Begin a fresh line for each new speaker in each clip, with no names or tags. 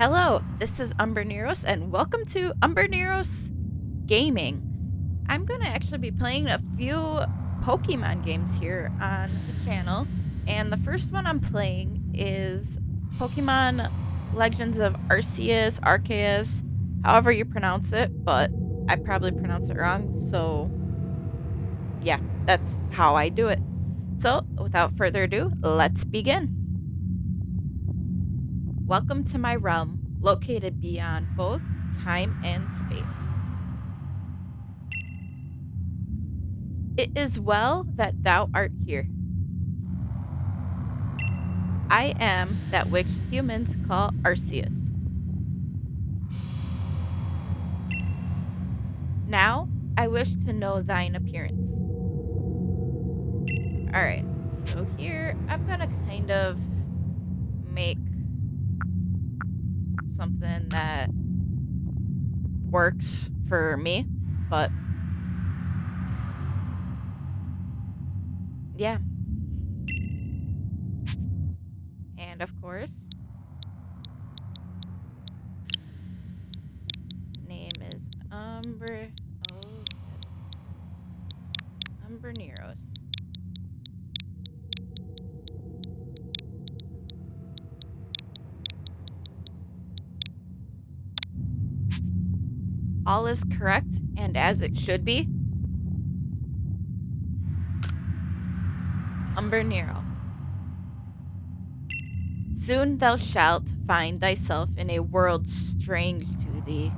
Hello, this is Umbreneros, and welcome to Umbreneros Gaming. I'm going to actually be playing a few Pokemon games here on the channel, and the first one I'm playing is Pokemon Legends of Arceus, however you pronounce it, but I probably pronounce it wrong, so yeah, that's how I do it. So, without further ado, let's begin. Welcome to my realm, located beyond both time and space. It is well that thou art here. I am that which humans call Arceus. Now I wish to know thine appearance. Alright, so here I'm gonna kind of make something that works for me, but yeah. And of course, name is Umbreneros. All is correct and as it should be. Umbrenero. Soon thou shalt find thyself in a world strange to thee.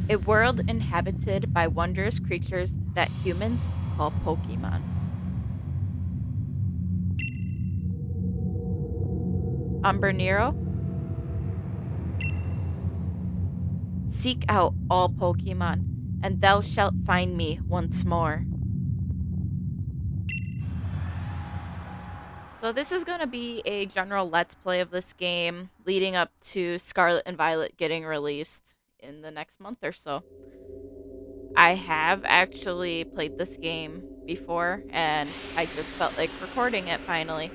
A world inhabited by wondrous creatures that humans call Pokemon. Umbrenero. Seek out all Pokemon, and thou shalt find me once more. So this is going to be a general let's play of this game leading up to Scarlet and Violet getting released in the next month or so. I have actually played this game before and I just felt like recording it finally.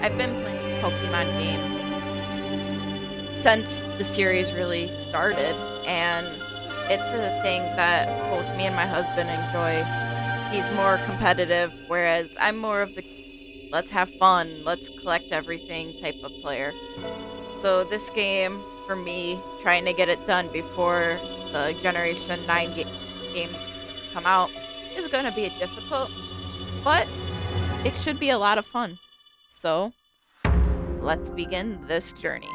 I've been playing Pokemon games since the series really started, and it's a thing that both me and my husband enjoy. He's more competitive, whereas I'm more of the let's have fun, let's collect everything type of player. So this game, for me, trying to get it done before the Generation 9 games come out, is going to be difficult, but it should be a lot of fun. So, let's begin this journey.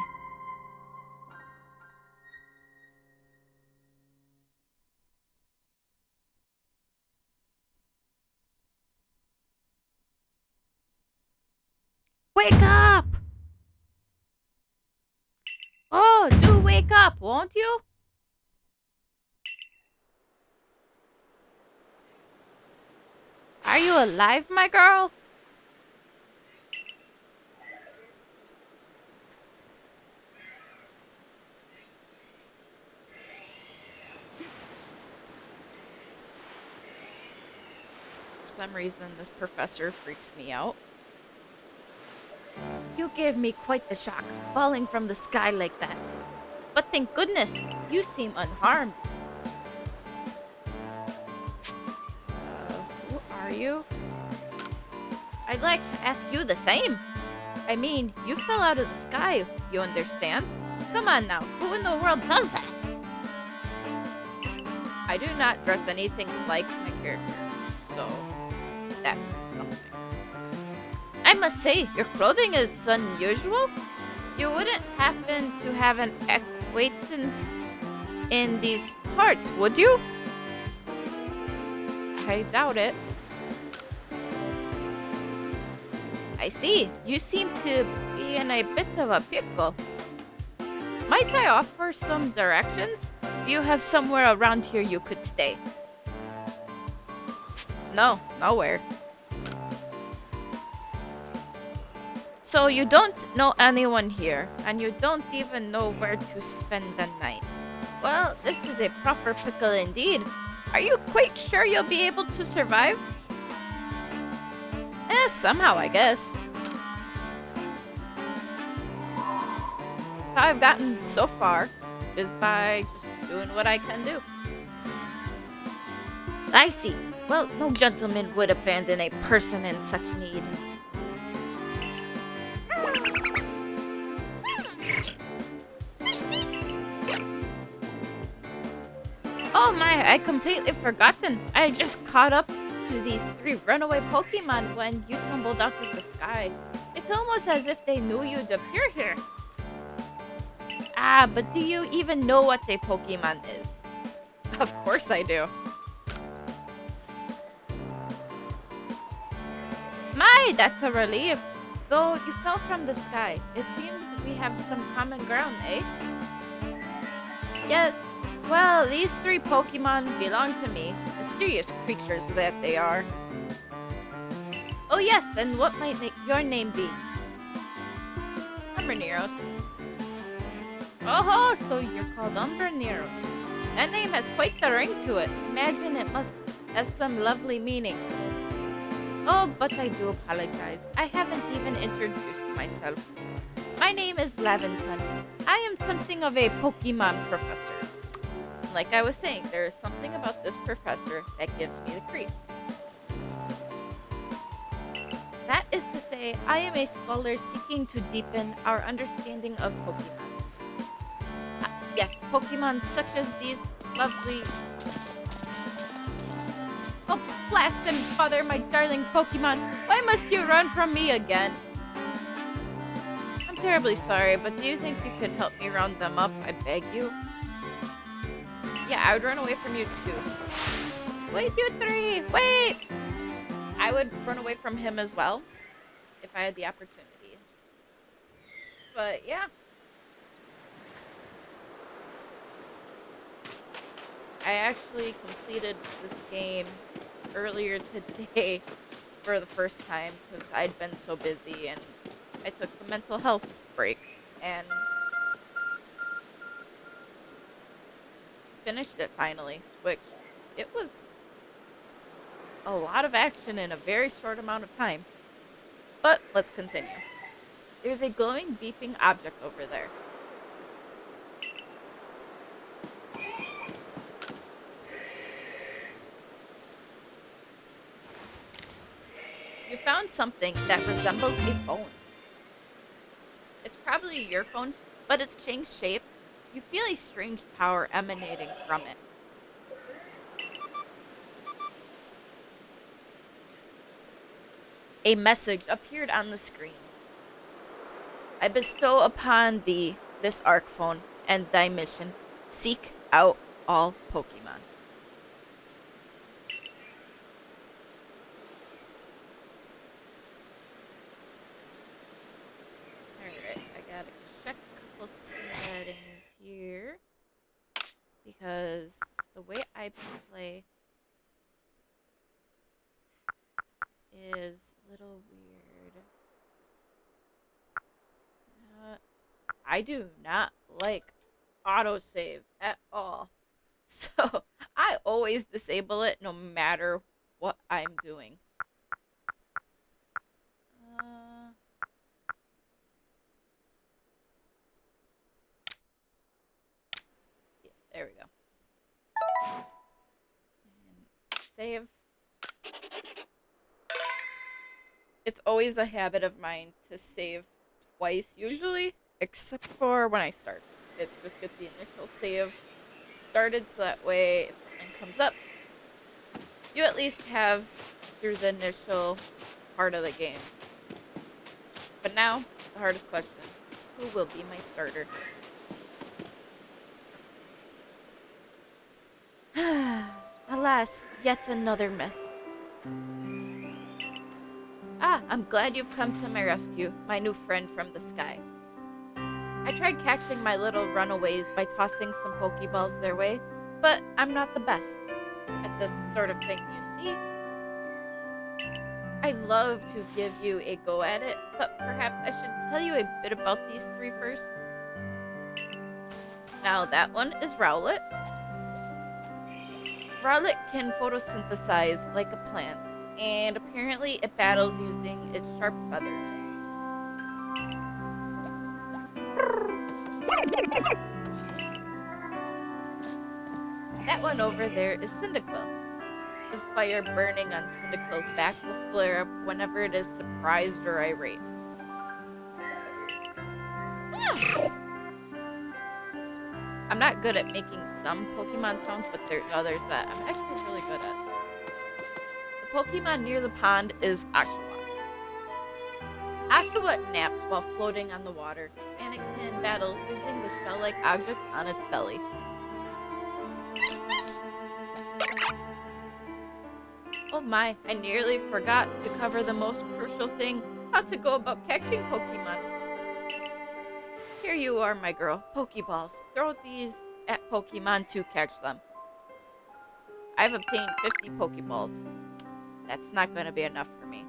Wake up! Oh, do wake up, won't you? Are you alive, my girl? For some reason, this professor freaks me out. You gave me quite the shock, falling from the sky like that. But thank goodness, you seem unharmed. Who are you? I'd like to ask you the same. I mean, you fell out of the sky, you understand? Come on now, who in the world does that? I do not dress anything like my character, so that's something. I must say, your clothing is unusual. You wouldn't happen to have an acquaintance in these parts, would you? I doubt it. I see. You seem to be in a bit of a pickle. Might I offer some directions? Do you have somewhere around here you could stay? No, nowhere. So you don't know anyone here, and you don't even know where to spend the night. Well, this is a proper pickle indeed. Are you quite sure you'll be able to survive? Somehow, I guess. That's how I've gotten so far, is by just doing what I can do. I see. Well, no gentleman would abandon a person in such need. Oh my, I completely forgotten. I just caught up to these 3 runaway Pokemon when you tumbled out of the sky. It's almost as if they knew you'd appear here. Ah, but do you even know what a Pokemon is? Of course I do. My, that's a relief. Though you fell from the sky, it seems we have some common ground, eh? Yes. Well, these 3 Pokemon belong to me. Mysterious creatures that they are. Oh yes, and what might your name be? Umbreneros. Oh, so you're called Umbreneros. That name has quite the ring to it. Imagine it must have some lovely meaning. Oh, but I do apologize. I haven't even introduced myself. My name is Laventon. I am something of a Pokemon professor. Like I was saying, there is something about this professor that gives me the creeps. That is to say, I am a scholar seeking to deepen our understanding of Pokemon. Yes, Pokemon such as these lovely... Oh, blast and bother, my darling Pokemon! Why must you run from me again? I'm terribly sorry, but do you think you could help me round them up? I beg you. Yeah, I would run away from you too. Wait, you 3! Wait! I would run away from him as well, if I had the opportunity. But yeah. I actually completed this game earlier today for the first time because I'd been so busy and I took a mental health break and finished it finally, which it was a lot of action in a very short amount of time. But let's continue. There's a glowing beeping object over there. You found something that resembles a phone. It's probably your phone, but it's changed shape. You feel a strange power emanating from it. A message appeared on the screen. I bestow upon thee this Arc phone and thy mission. Seek out all Pokemon. Settings here because the way I play is a little weird. I do not like autosave at all, so I always disable it no matter what I'm doing. There we go. And save. It's always a habit of mine to save twice, usually, except for when I start. It's just get the initial save started, so that way if something comes up, you at least have through the initial part of the game. But now, the hardest question. Who will be my starter? Alas, yet another myth. Ah, I'm glad you've come to my rescue, my new friend from the sky. I tried catching my little runaways by tossing some Pokeballs their way, but I'm not the best at this sort of thing, you see. I'd love to give you a go at it, but perhaps I should tell you a bit about these three first. Now that one is Rowlet. Rowlet can photosynthesize like a plant, and apparently it battles using its sharp feathers. That one over there is Cyndaquil. The fire burning on Cyndaquil's back will flare up whenever it is surprised or irate. I'm not good at making some Pokemon sounds, but there's others that I'm actually really good at. The Pokemon near the pond is Oshawott. Oshawott naps while floating on the water, and it can battle using the shell-like object on its belly. Oh my, I nearly forgot to cover the most crucial thing, how to go about catching Pokemon. Here you are, my girl, Pokeballs. Throw these at Pokemon to catch them. I've obtained 50 Pokeballs. That's not going to be enough for me.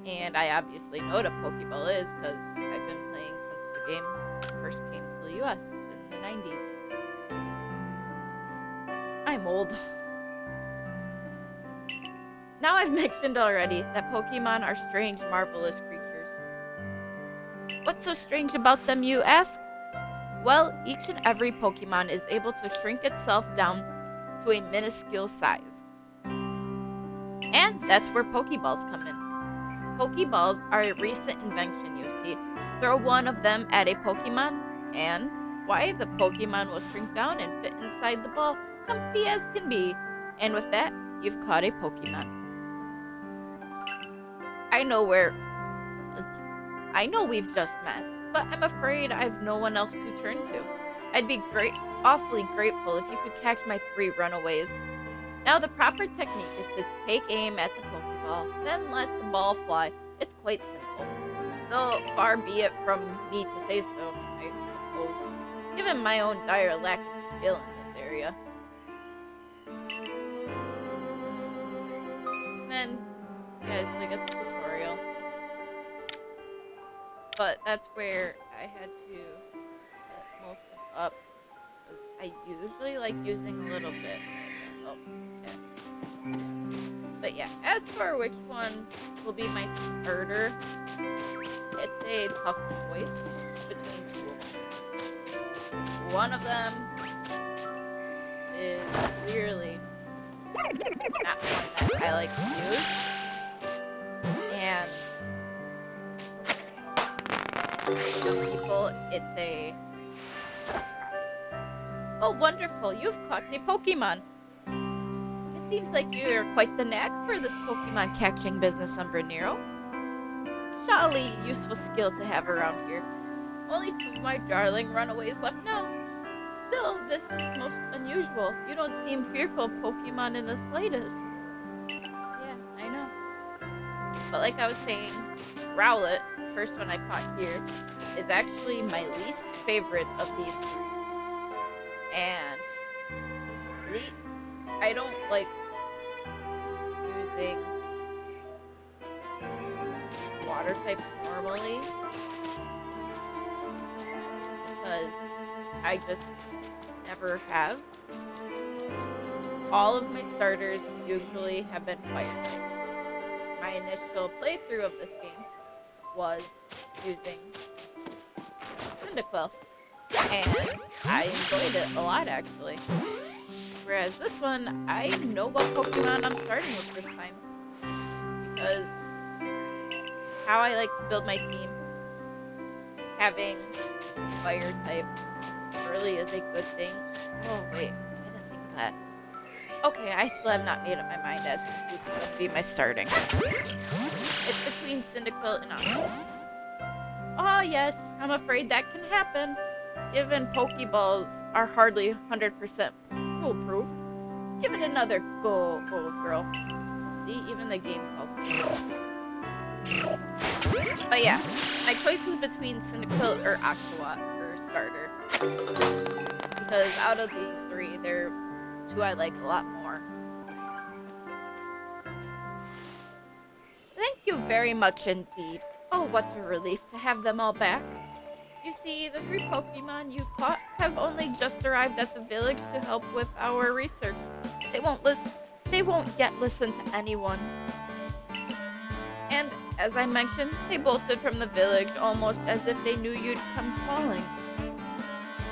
And I obviously know what a Pokeball is because I've been playing since the game first came to the US in the 90s. I'm old. Now I've mentioned already that Pokemon are strange, marvelous creatures. What's so strange about them, you ask? Well, each and every Pokemon is able to shrink itself down to a minuscule size. And that's where Pokeballs come in. Pokeballs are a recent invention, you see. Throw one of them at a Pokemon, and why, the Pokemon will shrink down and fit inside the ball, comfy as can be. And with that, you've caught a Pokemon. I know we've just met, but I'm afraid I've no one else to turn to. I'd be awfully grateful if you could catch my 3 runaways. Now the proper technique is to take aim at the Pokeball, then let the ball fly. It's quite simple. Though far be it from me to say so, I suppose, given my own dire lack of skill in this area. And then, guys, like a tutorial. But that's where I had to set most of them up, because I usually like using a little bit. Oh, okay. But yeah, as for which one will be my starter, it's a tough choice between 2 of them. One of them is clearly not one that I like to use, and some people, it's a surprise. Oh, wonderful! You've caught a Pokemon. It seems like you're quite the knack for this Pokemon catching business, Umbrenero. Jolly useful skill to have around here. Only 2 of my darling runaways left now. Still, this is most unusual. You don't seem fearful of Pokemon in the slightest. Yeah, I know. But like I was saying, Rowlet, first one I caught here, is actually my least favorite of these 3. And I don't like using water types normally, because I just never have. All of my starters usually have been fire types. My initial playthrough of this game was using Cyndaquil, and I enjoyed it a lot, actually. Whereas this one, I know what Pokemon I'm starting with this time, because how I like to build my team, having fire type early is a good thing. Oh wait, I didn't think of that. Okay, I still have not made up my mind as to who's going to be my starting. It's between Cyndaquil and Arceus. Oh yes, I'm afraid that can happen, given Pokeballs are hardly 100% foolproof. Give it another go, old girl. See, even the game calls me. But yeah, my choice is between Cyndaquil or Oshawott for starter. Because out of these 3, they're 2 I like a lot more. Thank you very much indeed. Oh, what a relief to have them all back. You see, the 3 Pokemon you caught have only just arrived at the village to help with our research. They won't yet listen to anyone. And as I mentioned, they bolted from the village almost as if they knew you'd come calling.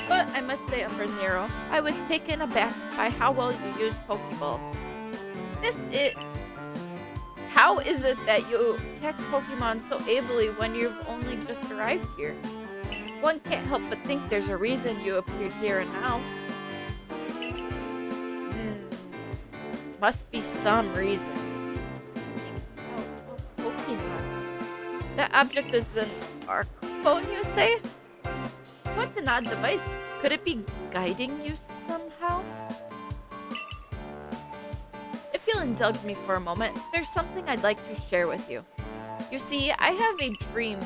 But I must say, Umbrenero, I was taken aback by how well you used Pokeballs. How is it that you catch Pokemon so ably when you've only just arrived here? One can't help but think there's a reason you appeared here and now. Must be some reason. Pokemon. That object is an Arceus, you say? What an odd device. Could it be guiding you somehow? If you'll indulge me for a moment, there's something I'd like to share with you. You see, I have a dream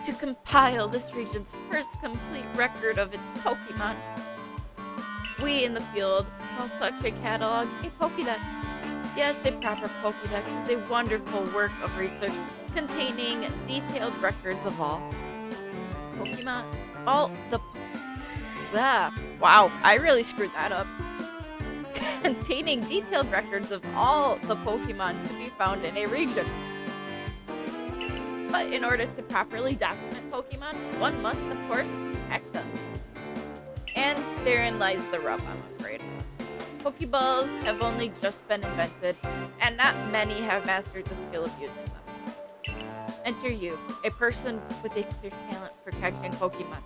to compile this region's first complete record of its Pokemon. We in the field call such a catalog a Pokédex. Yes, a proper Pokédex is a wonderful work of research containing detailed records of all Pokemon, wow, I really screwed that up. Containing detailed records of all the Pokemon to be found in a region. But in order to properly document Pokemon, one must, of course, catch them. And therein lies the rub, I'm afraid. Pokeballs have only just been invented, and not many have mastered the skill of using them. Enter you, a person with a clear talent for catching Pokemon.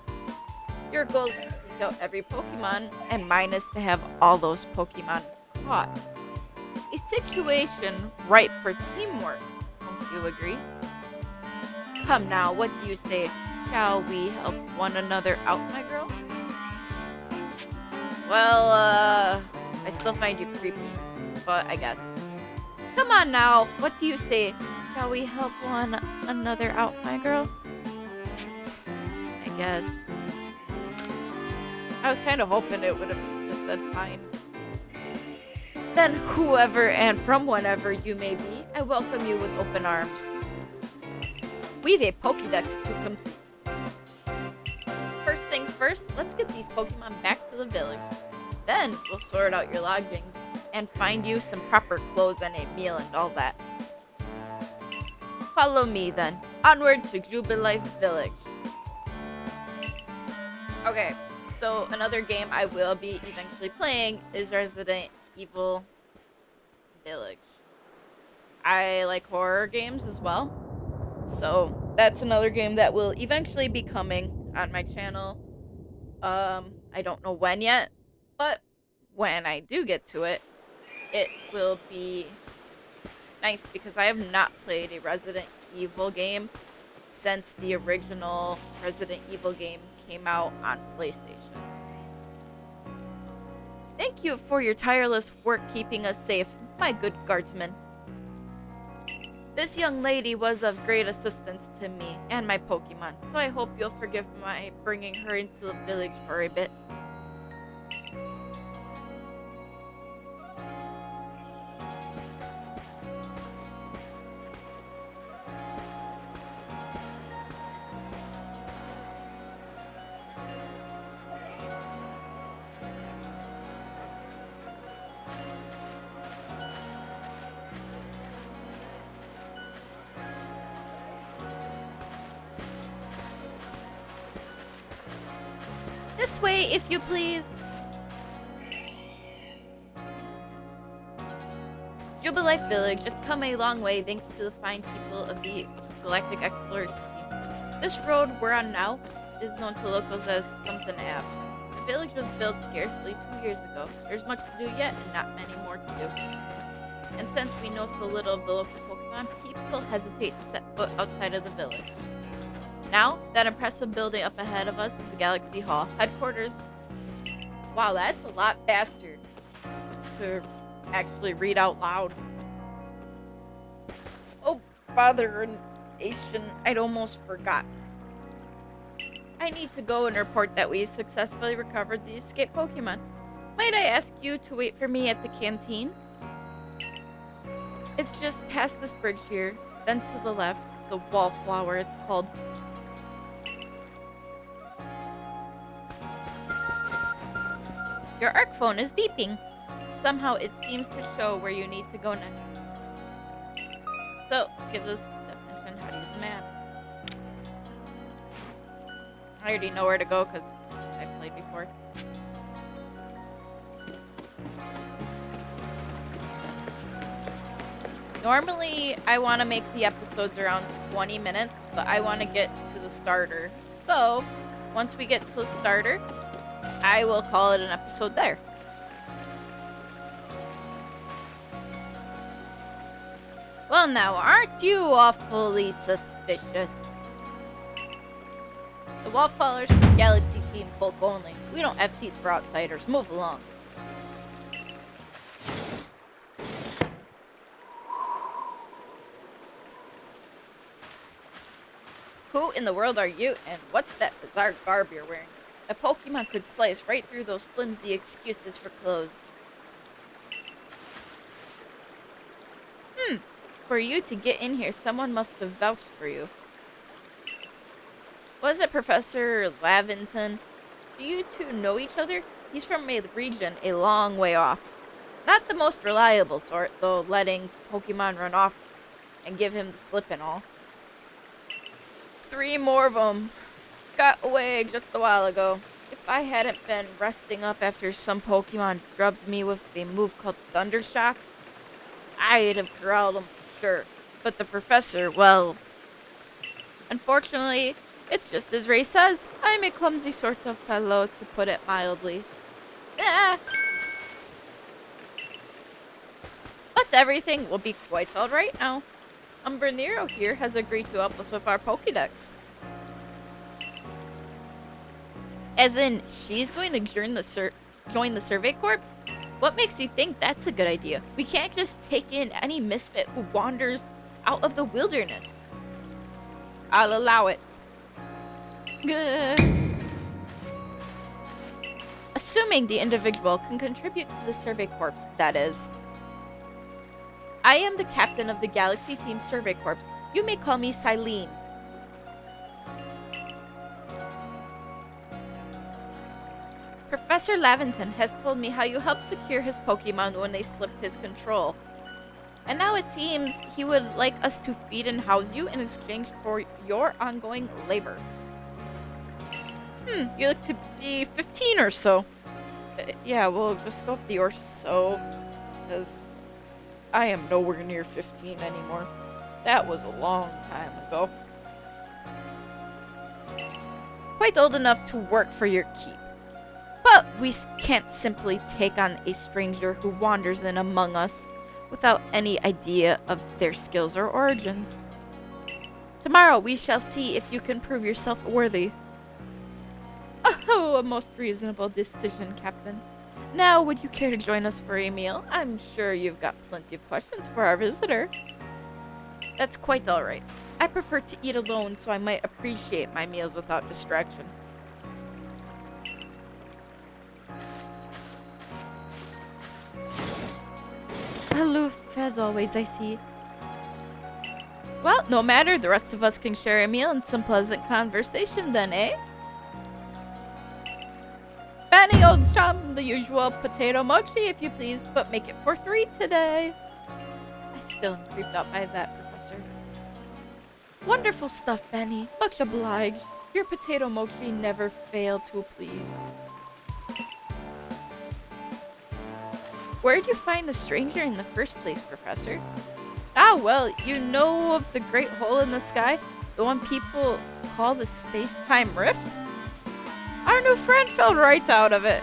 Your goal is to seek out every Pokemon, and mine is to have all those Pokemon caught. A situation ripe for teamwork, don't you agree? Come now, what do you say? Shall we help one another out, my girl? Well, I still find you creepy, but I guess. Come on now, what do you say? Shall we help one another out, my girl? I guess. I was kind of hoping it would have just said fine. Then whoever and from whenever you may be, I welcome you with open arms. We've a Pokédex to complete. First things first, let's get these Pokemon back to the village. Then we'll sort out your lodgings and find you some proper clothes and a meal and all that. Follow me then. Onward to Jubilife Village. Okay, so another game I will be eventually playing is Resident Evil Village. I like horror games as well. So that's another game that will eventually be coming on my channel. I don't know when yet, but when I do get to it, it will be nice because I have not played a Resident Evil game since the original Resident Evil game came out on PlayStation. Thank you for your tireless work keeping us safe, my good guardsman. This young lady was of great assistance to me and my Pokemon, so I hope you'll forgive my bringing her into the village for a bit. This way, if you please. Jubilife Village, it's come a long way thanks to the fine people of the Galactic Exploration Team. This road we're on now is known to locals as something Ave. The village was built scarcely 2 years ago. There's much to do yet and not many more to do. And since we know so little of the local Pokemon, people hesitate to set foot outside of the village. Now, that impressive building up ahead of us is the Galaxy Hall headquarters. Wow, that's a lot faster to actually read out loud. Oh, botheration, I'd almost forgotten. I need to go and report that we successfully recovered the escaped Pokemon. Might I ask you to wait for me at the canteen? It's just past this bridge here. Then to the left, the wallflower it's called. Your arc phone is beeping. Somehow it seems to show where you need to go next. So, give us definition how to use the map. I already know where to go because I've played before. Normally, I want to make the episodes around 20 minutes, but I want to get to the starter. So, once we get to the starter, I will call it an episode there. Well, now, aren't you awfully suspicious? The Wallflowers are Galaxy Team folk only. We don't have seats for outsiders. Move along. Who in the world are you, and what's that bizarre garb you're wearing? A Pokemon could slice right through those flimsy excuses for clothes. For you to get in here, someone must have vouched for you. Was it Professor Laventon? Do you two know each other? He's from a region a long way off. Not the most reliable sort, though, letting Pokemon run off and give him the slip and all. 3 more of them got away just a while ago. If I hadn't been resting up after some Pokemon drubbed me with a move called Thundershock, I'd have corralled them for sure. But the professor, well, unfortunately, it's just as Ray says. I'm a clumsy sort of fellow, to put it mildly. But everything will be quite alright now. Umbrenero here has agreed to help us with our Pokédex. As in, she's going to join the Survey Corps? What makes you think that's a good idea? We can't just take in any misfit who wanders out of the wilderness. I'll allow it. Assuming the individual can contribute to the Survey Corps, that is. I am the captain of the Galaxy Team Survey Corps. You may call me Silene. Professor Laventon has told me how you helped secure his Pokemon when they slipped his control. And now it seems he would like us to feed and house you in exchange for your ongoing labor. You look to be 15 or so. Yeah, we'll just go with the or so, because I am nowhere near 15 anymore. That was a long time ago. Quite old enough to work for your keep. But we can't simply take on a stranger who wanders in among us without any idea of their skills or origins. Tomorrow we shall see if you can prove yourself worthy. Oh, a most reasonable decision, Captain. Now, would you care to join us for a meal? I'm sure you've got plenty of questions for our visitor. That's quite all right. I prefer to eat alone, so I might appreciate my meals without distraction. Aloof, as always, I see. Well, no matter. The rest of us can share a meal and some pleasant conversation then, eh? Benny, old chum, the usual potato mochi, if you please, but make it for 3 today. I still am creeped out by that, Professor. Wonderful stuff, Benny. Much obliged. Your potato mochi never failed to please. Where'd you find the stranger in the first place, Professor? Ah, well, you know of the great hole in the sky? The one people call the space-time rift? Our new friend fell right out of it.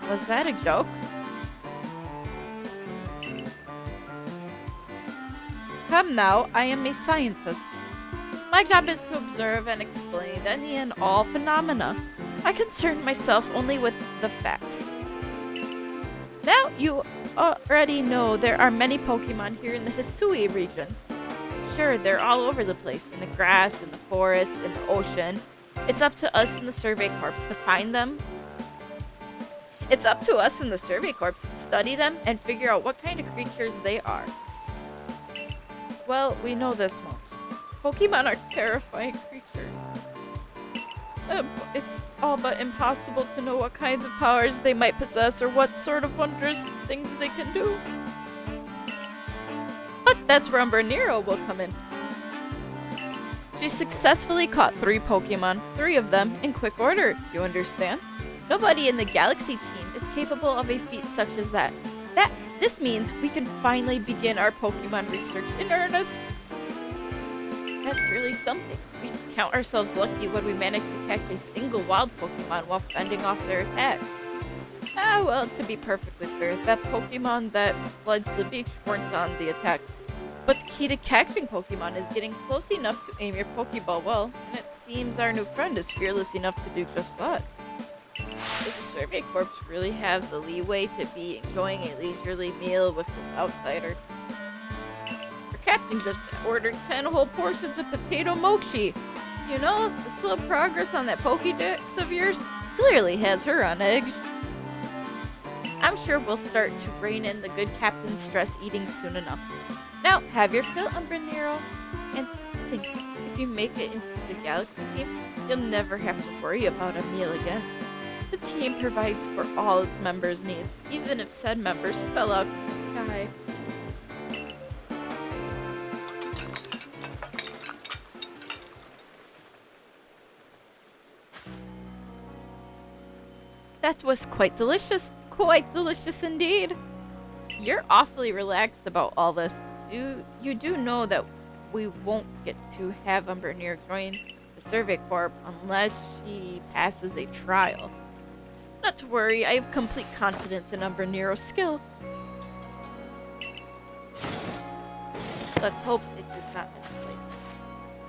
Was that a joke? Come now, I am a scientist. My job is to observe and explain any and all phenomena. I concern myself only with the facts. Now, you already know there are many Pokemon here in the Hisui region. Sure, they're all over the place, in the grass, in the forest, in the ocean. It's up to us in the Survey Corps to find them. It's up to us in the Survey Corps to study them and figure out what kind of creatures they are. Well, we know this much. Pokemon are terrifying creatures. It's all but impossible to know what kinds of powers they might possess or what sort of wondrous things they can do. But that's where Umbrenero will come in. She successfully caught 3 Pokemon, 3 of them in quick order, you understand? Nobody in the Galaxy team is capable of a feat such as that. This means we can finally begin our Pokemon research in earnest. That's really something. We can count ourselves lucky when we manage to catch a single wild Pokemon while fending off their attacks. Well, to be perfectly fair, that Pokemon that fled to the beach weren't on the attack. But the key to catching Pokemon is getting close enough to aim your Pokeball well, and it seems our new friend is fearless enough to do just that. Does the Survey Corps really have the leeway to be enjoying a leisurely meal with this outsider? Our captain just ordered 10 whole portions of potato mochi. You know, the slow progress on that Pokédex of yours clearly has her on edge. I'm sure we'll start to rein in the good captain's stress eating soon enough. Now, have your fill, Umbrenero, and think, if you make it into the Galaxy team, you'll never have to worry about a meal again. The team provides for all its members' needs, even if said members fell out of the sky. That was quite delicious indeed. You're awfully relaxed about all this. You do know that we won't get to have Umbrenero join the Survey Corps unless she passes a trial. Not to worry, I have complete confidence in Umbrenero's skill. Let's hope it is not misplaced.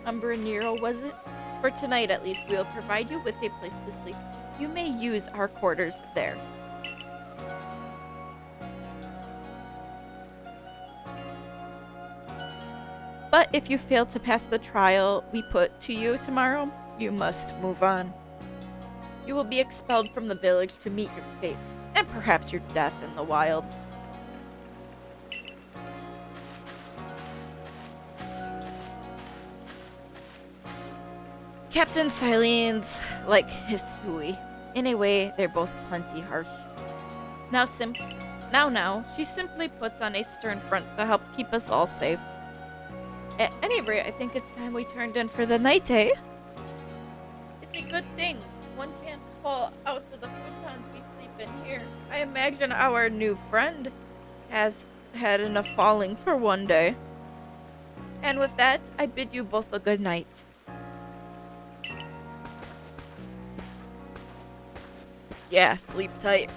Umbrenero, was it? For tonight at least, we'll provide you with a place to sleep. You may use our quarters there. But if you fail to pass the trial we put to you tomorrow, you must move on. You will be expelled from the village to meet your fate, and perhaps your death in the wilds. Captain Silene's like Hisui. In a way, they're both plenty harsh. Now, she simply puts on a stern front to help keep us all safe. At any rate, I think it's time we turned in for the night, eh? It's a good thing. One can't fall out of the futons we sleep in here. I imagine our new friend has had enough falling for one day. And with that, I bid you both a good night. Yeah, sleep tight.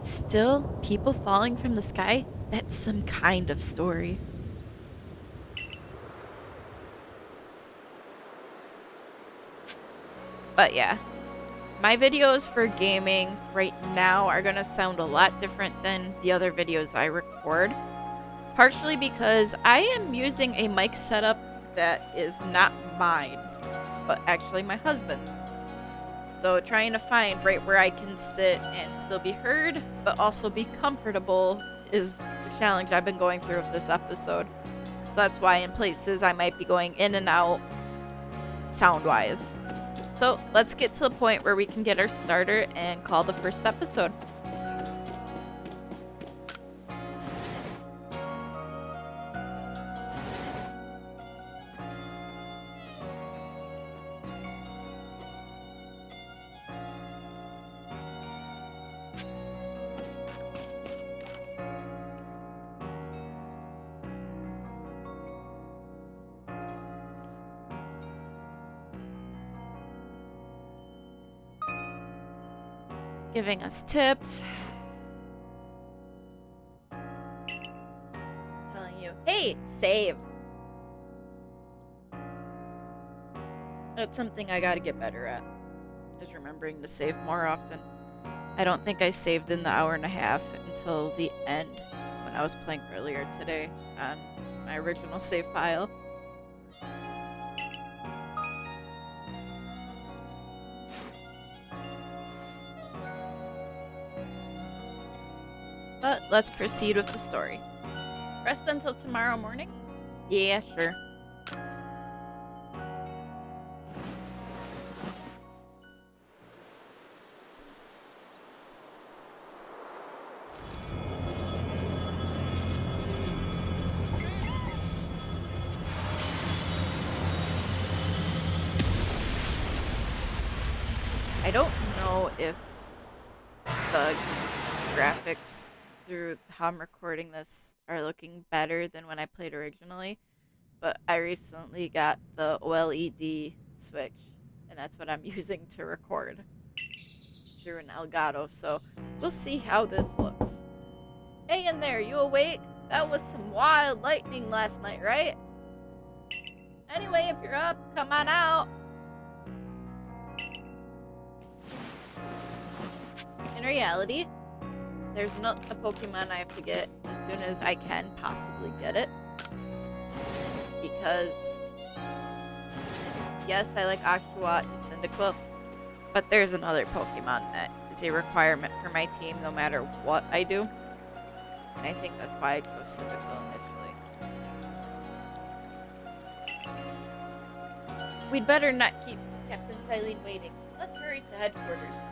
Still, people falling from the sky? That's some kind of story. But yeah, my videos for gaming right now are gonna sound a lot different than the other videos I record. Partially because I am using a mic setup that is not mine, but actually my husband's. So trying to find right where I can sit and still be heard, but also be comfortable is the challenge I've been going through with this episode. So that's why in places I might be going in and out sound-wise. So let's get to the point where we can get our starter and call the first episode. Giving us tips. Telling you, hey, save. That's something I gotta get better at, is remembering to save more often. I don't think I saved in the hour and a half until the end when I was playing earlier today on my original save file. let's proceed with the story. Rest until tomorrow morning? Yeah, sure. I don't know if the graphics through how I'm recording this are looking better than when I played originally, but I recently got the OLED switch, and that's what I'm using to record through an Elgato, so we'll see how this looks. Hey in there, you awake? That was some wild lightning last night, right? Anyway, if you're up, come on out. In reality, there's not a Pokemon I have to get as soon as I can possibly get it. Because, yes, I like Oshawott and Cyndaquil, but there's another Pokemon that is a requirement for my team no matter what I do. And I think that's why I chose Cyndaquil initially. We'd better not keep Captain Silene waiting. Let's hurry to headquarters.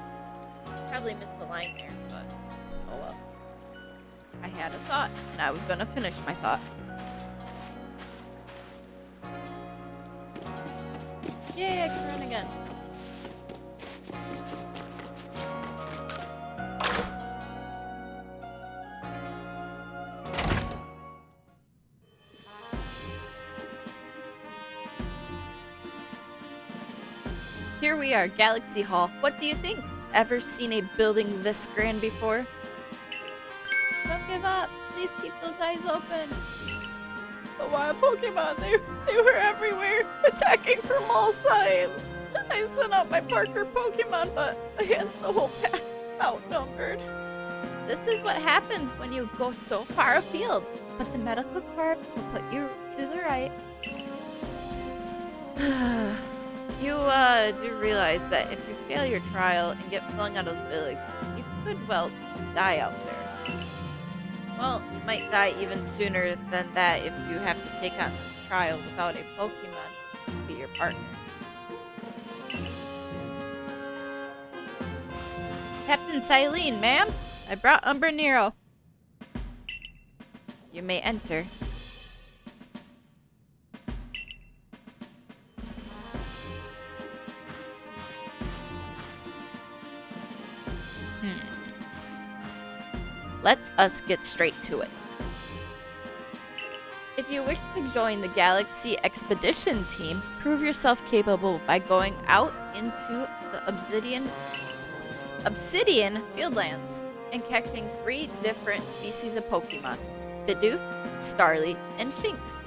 Probably missed the line there, but oh well. I had a thought, and I was gonna finish my thought. Yay, I can run again. Here we are, Galaxy Hall. What do you think? Ever seen a building this grand before? Don't give up. Please keep those eyes open. The wild Pokemon, they were everywhere, attacking from all sides. I sent out my Parker Pokemon, but against the whole pack, outnumbered. This is what happens when you go so far afield, but the medical corps will put you to the right. You do realize that if you fail your trial and get flung out of the village, you could, well, die out there. Well, you might die even sooner than that if you have to take on this trial without a Pokemon to be your partner. Captain Silene, ma'am, I brought Umbrenero. You may enter. Let us get straight to it. If you wish to join the Galaxy Expedition team, prove yourself capable by going out into the Obsidian Fieldlands and catching 3 different species of Pokemon: Bidoof, Starly, and Shinx.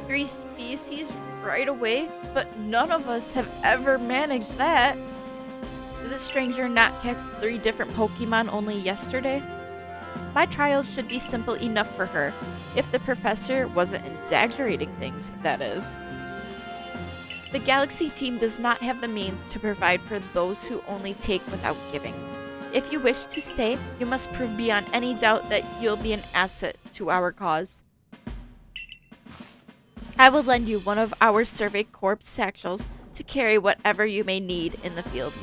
3 species right away, but none of us have ever managed that. Did this stranger not catch 3 different Pokemon only yesterday? My trial should be simple enough for her, if the professor wasn't exaggerating things, that is. The Galaxy team does not have the means to provide for those who only take without giving. If you wish to stay, you must prove beyond any doubt that you'll be an asset to our cause. I will lend you one of our Survey Corps satchels to carry whatever you may need in the field.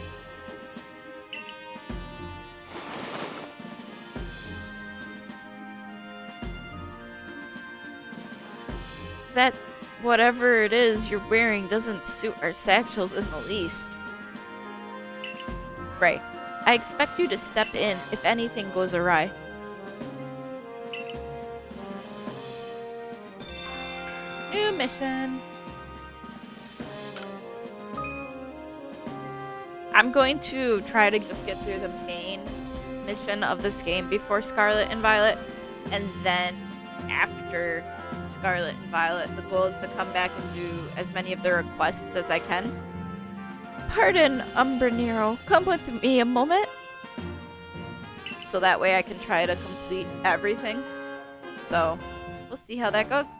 That whatever it is you're wearing doesn't suit our satchels in the least. Right. I expect you to step in if anything goes awry. New mission. I'm going to try to just get through the main mission of this game before Scarlet and Violet, and then after Scarlet and Violet, the goal is to come back and do as many of the requests as I can. Pardon, Umbrenero. Come with me a moment. So that way I can try to complete everything. So, we'll see how that goes.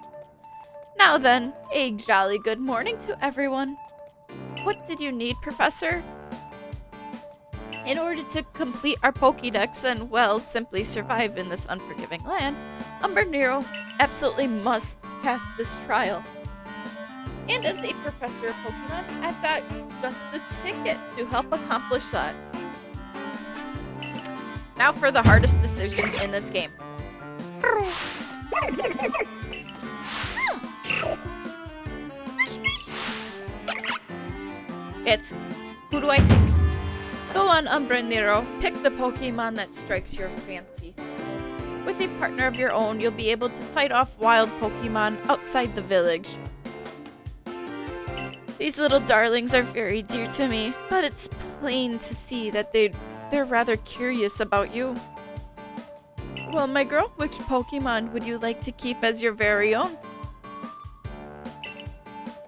Now then, a jolly good morning to everyone. What did you need, Professor? In order to complete our Pokédex and, well, simply survive in this unforgiving land, Umbrenero absolutely must pass this trial. And as a professor of Pokemon, I've got just the ticket to help accomplish that. Now for the hardest decision in this game. It's, who do I take? Go on, Umbrenero, pick the Pokemon that strikes your fancy. With a partner of your own, you'll be able to fight off wild Pokemon outside the village. These little darlings are very dear to me, but it's plain to see that they're rather curious about you. Well, my girl, which Pokemon would you like to keep as your very own?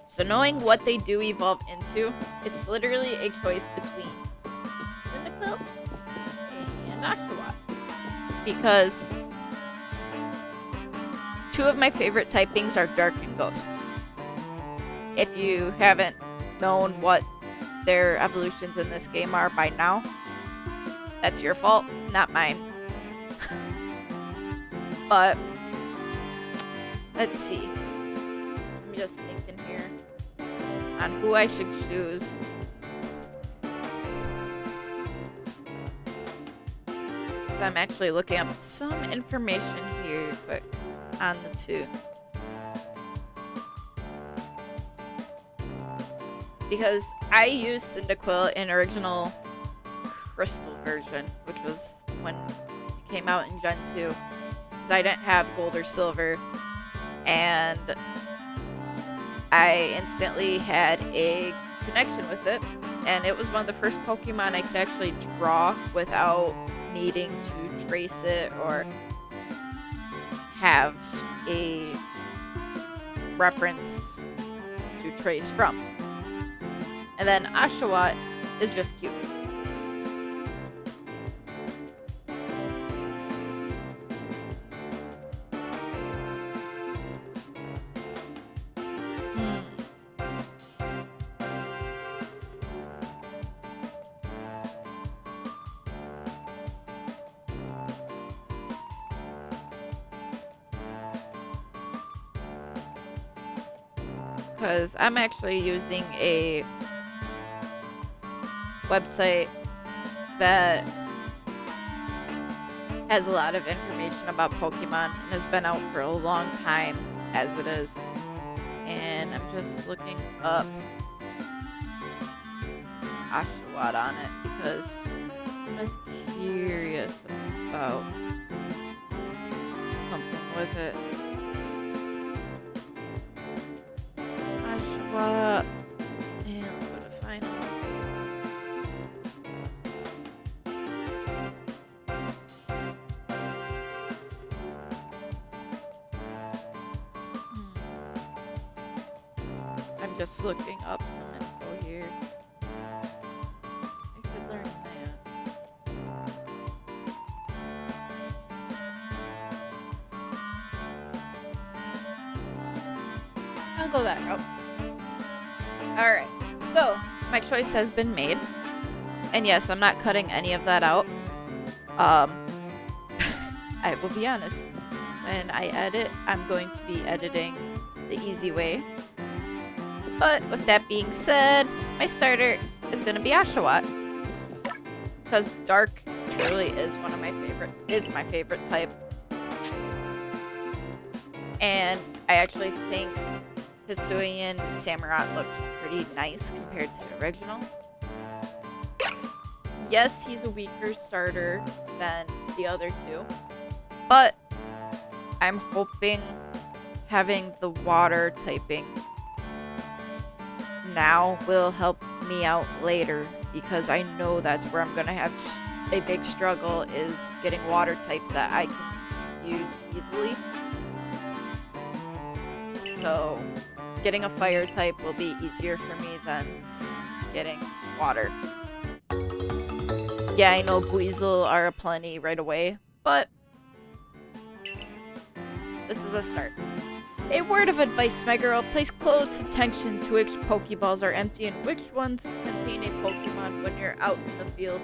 So knowing what they do evolve into, it's literally a choice between Cyndaquil and Oshawott. Because two of my favorite typings are Dark and Ghost. If you haven't known what their evolutions in this game are by now, that's your fault, not mine. But let's see. I'm just thinking here on who I should choose. Because I'm actually looking up some information here quick on the two. Because I used Cyndaquil in original Crystal version, which was when it came out in Gen 2. Because I didn't have Gold or Silver. And I instantly had a connection with it. And it was one of the first Pokemon I could actually draw without needing to trace it or have a reference to trace from. And then Oshawott is just cute. Because I'm actually using a website that has a lot of information about Pokemon and has been out for a long time as it is. And I'm just looking up Oshawott on it because I'm just curious about something with it. Oshawott. And let's go to final. I'm just looking up some info here. I could learn that. I'll go that route. Alright, so my choice has been made. And yes, I'm not cutting any of that out. I will be honest. When I edit, I'm going to be editing the easy way. But with that being said, my starter is going to be Oshawott. Because Dark truly is my favorite type. And I actually think Hisuian Samurott looks pretty nice compared to the original. Yes, he's a weaker starter than the other two. But I'm hoping having the water typing now will help me out later, because I know that's where I'm going to have a big struggle, is getting water types that I can use easily. So getting a fire type will be easier for me than getting water. Yeah, I know Buizel are aplenty right away, but this is a start. A word of advice, my girl. Place close attention to which Pokeballs are empty and which ones contain a Pokemon when you're out in the field.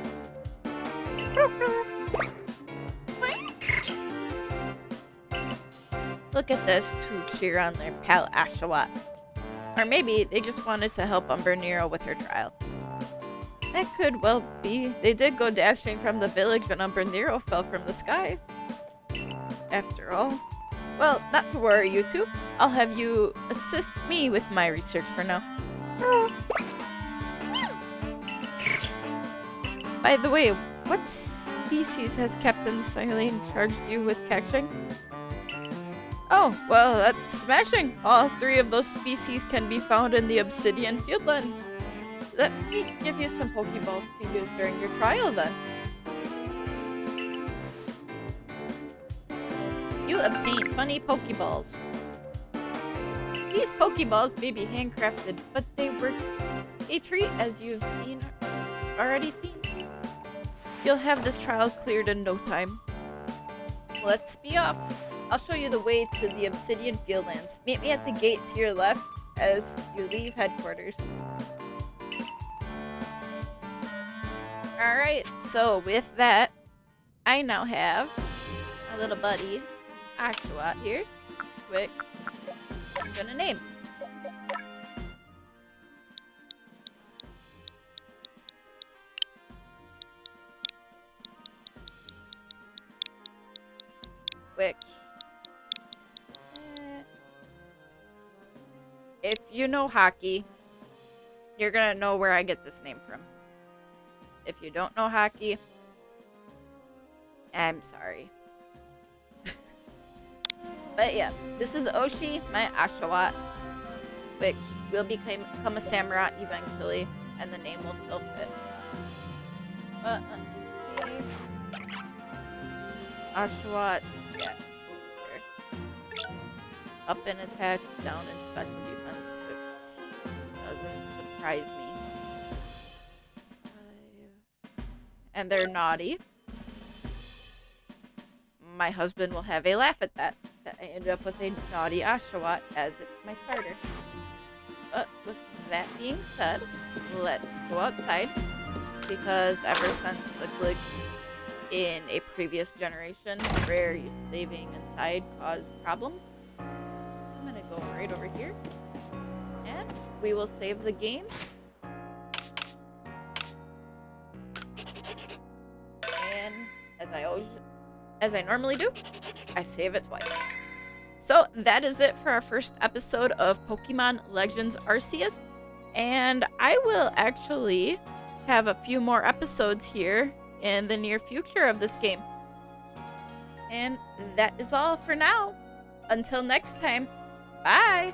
Look at this to cheer on their pal Ashawat. Or maybe they just wanted to help Umbrenero with her trial. That could well be. They did go dashing from the village when Umbrenero fell from the sky. After all. Well, not to worry, you two. I'll have you assist me with my research for now. By the way, what species has Captain Silene charged you with catching? Oh, well, that's smashing. All 3 of those species can be found in the Obsidian Fieldlands. Let me give you some Pokeballs to use during your trial, then. You obtain 20 Pokeballs. These Pokeballs may be handcrafted, but they were a treat, as you've already seen. You'll have this trial cleared in no time. Let's be off. I'll show you the way to the Obsidian Fieldlands. Meet me at the gate to your left as you leave headquarters. Alright, so with that, I now have my little buddy, Ashawat here, which I'm gonna name. Which, if you know hockey, you're gonna know where I get this name from. If you don't know hockey, I'm sorry. But yeah, this is Oshi, my Ashawat, which will become a Samurott eventually, and the name will still fit. But let me see. Ashawat stats. Here. Up in attack, down in special defense, which doesn't surprise me. And they're naughty. My husband will have a laugh at that I ended up with a naughty Ashawat as my starter. But with that being said, let's go outside, because ever since a glitch in a previous generation where you saving inside caused problems, I'm gonna go right over here and we will save the game. And as I normally do, I save it twice. So that is it for our first episode of Pokemon Legends Arceus, and I will actually have a few more episodes here in the near future of this game. And that is all for now. Until next time, bye!